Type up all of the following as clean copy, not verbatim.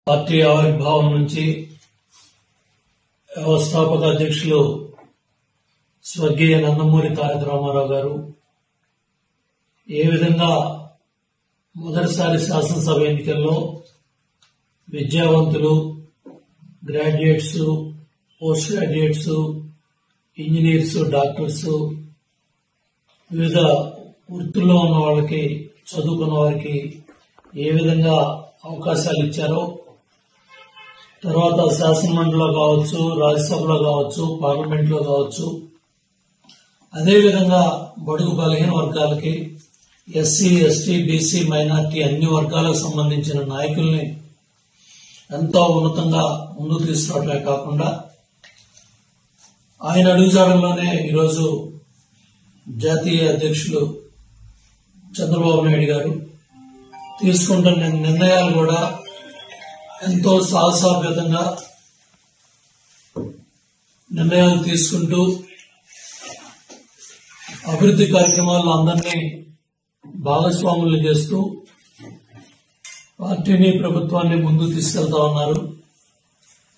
Party ఆవిర్భావం నుంచి వ్యవస్థాపక అధ్యక్షులు స్వర్గీయ నందమూరి తారక రామారావు గారు ఏ విధంగా మొదటిసారి శాసనసభ ఎన్నికల్లో విద్యావంతులు, graduates, post graduates, engineers, doctors, వివిధ వృత్తుల్లో ఉన్న వాళ్ళకి, చదువుకున్న వారికి ఏ విధంగా అవకాశాలు ఇచ్చారో, తర్వాత శాసనమండలిలో కావచ్చు, రాజ్యసభలో కావచ్చు, పార్లమెంట్లో కావచ్చు, అదేవిధంగా బడుగు బలహీన వర్గాలకి, ఎస్సీ, ఎస్టీ, బీసీ, మైనార్టీ అన్ని వర్గాలకు సంబంధించిన నాయకుల్ని ఎంతో ఉన్నతంగా ముందుకు తీసుకురావడమే కాకుండా ఆయన అడుగుజాడల్లోనే ఈరోజు జాతీయ అధ్యక్షులు చంద్రబాబు నాయుడు గారు తీసుకుంటున్న నిర్ణయాలు కూడా ఎంతో సాహసోపేతంగా నిర్ణయాలు తీసుకుంటూ అభివృద్ధి కార్యక్రమాల్లో అందరినీ భాగస్వాములు చేస్తూ పార్టీని, ప్రభుత్వాన్ని ముందుకు తీసుకెళ్తా ఉన్నారు.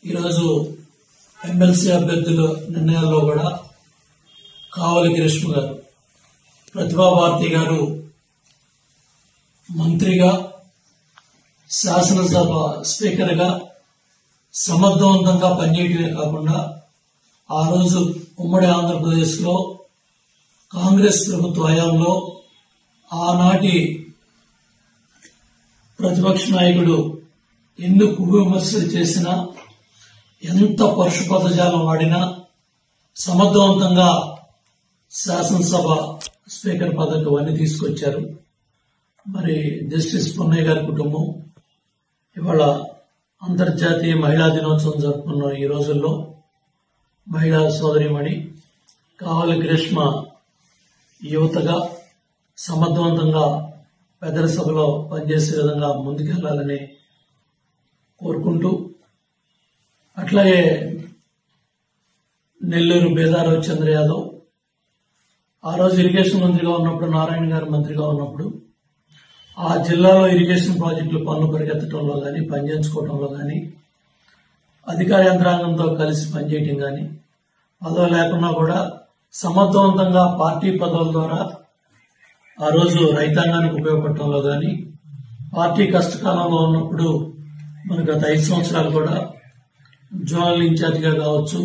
ఈరోజు ఎమ్మెల్సీ అభ్యర్థుల నిర్ణయాల్లో కూడా కావలి కృష్ణ గారు, ప్రతిభా భారతి గారు మంత్రిగా, శాసనసభ స్పీకర్గా సమర్థవంతంగా పనిచేయడమే కాకుండా ఆ రోజు ఉమ్మడి ఆంధ్రప్రదేశ్ లో కాంగ్రెస్ ప్రభుత్వ హయాంలో ఆనాటి ప్రతిపక్ష నాయకుడు ఎన్ని విమర్శలు చేసినా, ఎంత పరుష పదజాలం వాడినా సమర్థవంతంగా శాసనసభ స్పీకర్ పదవికి అవన్నీ తీసుకొచ్చారు. మరి జస్టిస్ పున్నయ్య గారి కుటుంబం ఇవాళ అంతర్జాతీయ మహిళా దినోత్సవం జరుపుకున్న ఈ రోజుల్లో మహిళా సోదరిమణి కావలి గ్రీష్మ యువతగా సమర్థవంతంగా పెద్దల సభలో పనిచేసే విధంగా ముందుకెళ్లాలని కోరుకుంటూ, అట్లాగే నెల్లూరు బేదారావు చంద్ర యాదవ్ ఆ రోజు ఇరిగేషన్ మంత్రిగా ఉన్నప్పుడు, నారాయణ గారు మంత్రిగా ఉన్నప్పుడు ఆ జిల్లాలో ఇరిగేషన్ ప్రాజెక్టులు పనులు పరిగెత్తడంలో కానీ, పనిచేయించుకోవడంలో కానీ, అధికార యంత్రాంగంతో కలిసి పనిచేయటం కానీ, పదవి లేకున్నా కూడా సమర్థవంతంగా పార్టీ పదవుల ద్వారా ఆ రోజు రైతాంగానికి ఉపయోగపడటంలో కానీ, పార్టీ కష్టకాలంలో ఉన్నప్పుడు మన గత 5 సంవత్సరాలు కూడా జోనల్ ఇన్ఛార్జిగా కావచ్చు,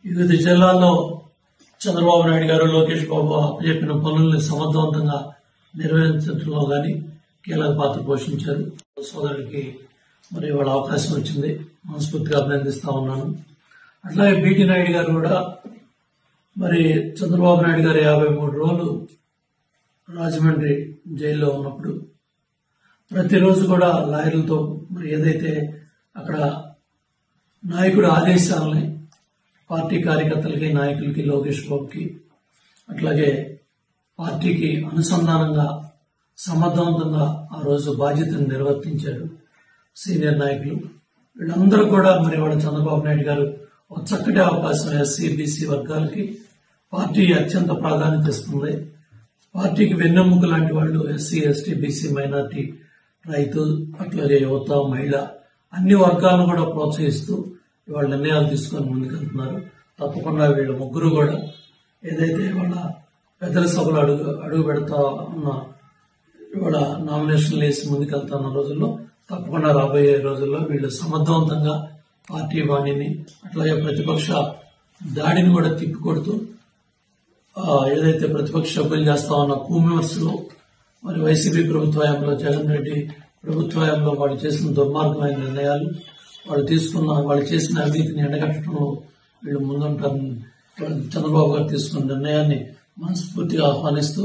వివిధ జిల్లాల్లో చంద్రబాబు నాయుడు గారు, లోకేష్ బాబు అప్పచెప్పిన పనుల్ని సమర్థవంతంగా నిర్వహించడంలో కానీ కీలక పాత్ర పోషించారు. సోదరుడికి మరి వాళ్ళ అవకాశం వచ్చింది, మనస్ఫూర్తిగా అభినందిస్తా ఉన్నాను. అట్లాగే బీటీ నాయుడు గారు కూడా మరి చంద్రబాబు నాయుడు గారు 53 రోజులు రాజమండ్రి జైల్లో ఉన్నప్పుడు ప్రతిరోజు కూడా లాయర్లతో మరి ఏదైతే అక్కడ నాయకుడి ఆదేశాలని పార్టీ కార్యకర్తలకి, నాయకులకి, లోకేష్ బాబుకి, అట్లాగే పార్టీకి అనుసంధానంగా సమర్థవంతంగా ఆ రోజు బాధ్యతను నిర్వర్తించారు సీనియర్ నాయకులు. వీళ్ళందరూ కూడా మరి వాళ్ళ చంద్రబాబు నాయుడు గారు ఒక చక్కటి అవకాశం ఎస్సీ, బీసీ వర్గాలకి పార్టీ అత్యంత ప్రాధాన్యత ఇస్తుంది. పార్టీకి వెన్నెముక లాంటి వాళ్ళు ఎస్సీ, ఎస్టీ, బీసీ, మైనార్టీ, రైతు, అట్లాగే యువత, మహిళ అన్ని వర్గాలను కూడా ప్రోత్సహిస్తూ ఇవాళ నిర్ణయాలు తీసుకొని ముందుకెళ్తున్నారు. తప్పకుండా వీళ్ళ ముగ్గురు కూడా ఏదైతే ఇవాళ పెద్దల సభలో అడుగు పెడతా ఉన్న ఇవాళ నామినేషన్లు వేసి ముందుకెళ్తున్న రోజుల్లో తప్పకుండా రాబోయే రోజుల్లో వీళ్ళు సమర్థవంతంగా పార్టీ వాణిని, అట్లాగే ప్రతిపక్ష దాడిని కూడా తిప్పికొడుతూ ఏదైతే ప్రతిపక్ష సభ్యులు చేస్తా ఉన్న విమర్శలు, మరి వైసీపీ ప్రభుత్వ హయాంలో, జగన్ రెడ్డి ప్రభుత్వ హయాంలో వాళ్ళు చేసిన దుర్మార్గమైన నిర్ణయాలు, వాళ్ళు చేసిన అవినీతిని ఎండగట్టడంలో వీళ్ళు ముందుంటారని చంద్రబాబు గారు తీసుకున్న నిర్ణయాన్ని మనస్ఫూర్తిగా ఆహ్వానిస్తూ